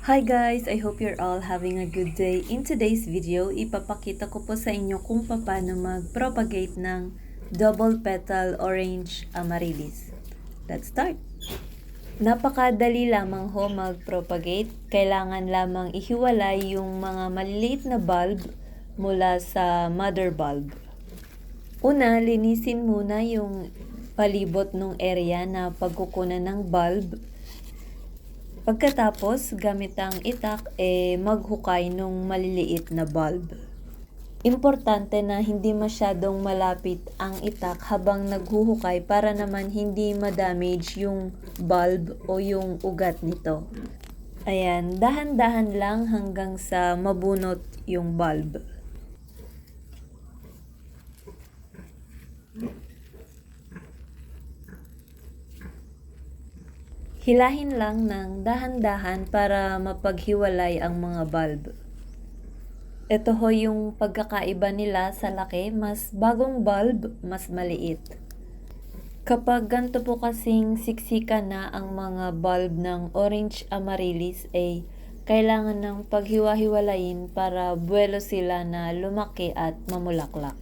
Hi guys! I hope you're all having a good day. In today's video, ipapakita ko po sa inyo kung paano mag-propagate ng double petal orange amaryllis. Let's start! Napakadali lamang ho mag-propagate. Kailangan lamang ihiwalay yung mga maliliit na bulb mula sa mother bulb. Una, linisin muna yung palibot ng area na pagkukunan ng bulb. Pagkatapos, gamit ang itak, maghukay ng maliliit na bulb. Importante na hindi masyadong malapit ang itak habang naghuhukay para naman hindi ma-damage yung bulb o yung ugat nito. Ayan, dahan-dahan lang hanggang sa mabunot yung bulb. Hilahin lang ng dahan-dahan para mapaghiwalay ang mga bulb. Ito ho yung pagkakaiba nila sa laki, mas bagong bulb, mas maliit. Kapag ganito po kasing siksika na ang mga bulb ng orange amaryllis kailangan ng paghiwa-hiwalayin para buwelo sila na lumaki at mamulaklak.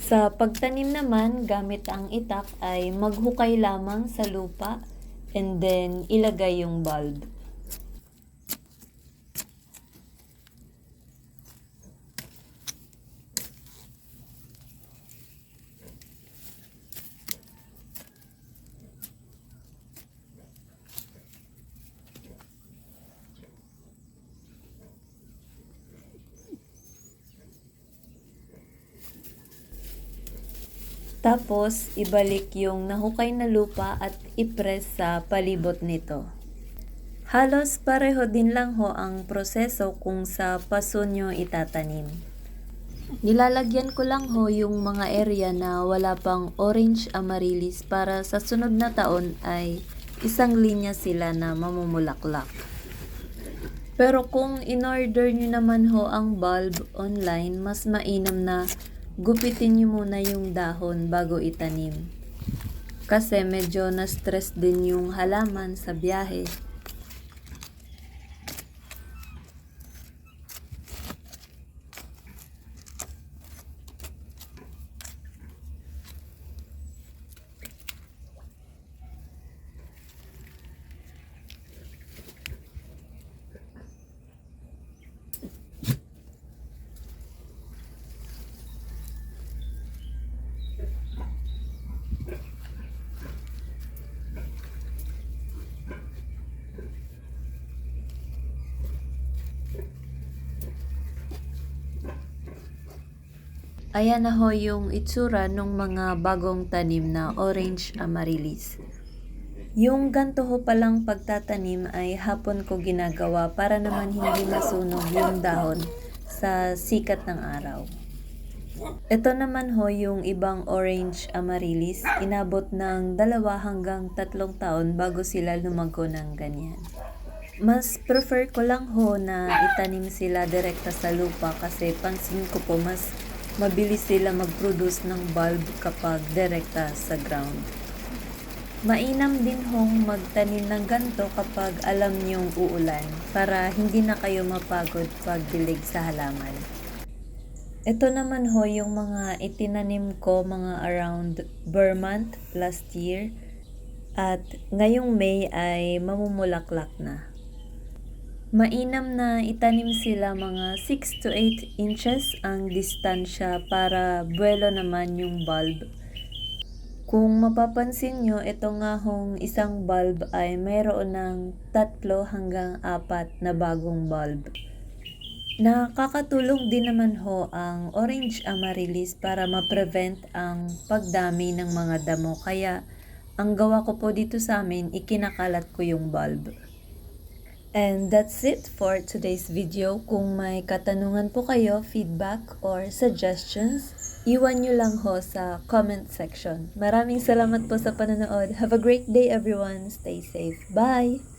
Sa pagtanim naman, gamit ang itak ay maghukay lamang sa lupa and then ilagay yung bulb. Tapos, ibalik yung nahukay na lupa at i-press sa palibot nito. Halos pareho din lang ho ang proseso kung sa paso nyo itatanim. Nilalagyan ko lang ho yung mga area na wala pang orange amaryllis para sa sunod na taon ay isang linya sila na mamumulaklak. Pero kung in-order nyo naman ho ang bulb online, mas mainam na gupitin nyo muna yung dahon bago itanim. Kasi medyo na-stress din yung halaman sa biyahe. Ayan na ho yung itsura ng mga bagong tanim na orange amaryllis. Yung ganto ho palang pagtatanim ay hapon ko ginagawa para naman hindi masunog yung dahon sa sikat ng araw. Ito naman ho yung ibang orange amaryllis, inabot ng 2 hanggang 3 taon bago sila lumago ng ganyan. Mas prefer ko lang ho na itanim sila direkta sa lupa kasi pansin ko po mas mabilis sila mag-produce ng bulb kapag direkta sa ground. Mainam din hong magtanim ng ganito kapag alam niyong uulan para hindi na kayo mapagod pagdilig sa halaman. Ito naman ho yung mga itinanim ko mga around month last year at ngayong May ay mamumulaklak na. Mainam na itanim sila mga 6 to 8 inches ang distansya para buwelo naman yung bulb. Kung mapapansin nyo, ito nga hong isang bulb ay mayroon ng 3 hanggang 4 na bagong bulb. Nakakatulong din naman ho ang orange amaryllis para ma-prevent ang pagdami ng mga damo. Kaya ang gawa ko po dito sa amin, ikinakalat ko yung bulb. And that's it for today's video. Kung may katanungan po kayo, feedback, or suggestions, iwan nyo lang ho sa comment section. Maraming salamat po sa panonood. Have a great day everyone. Stay safe. Bye!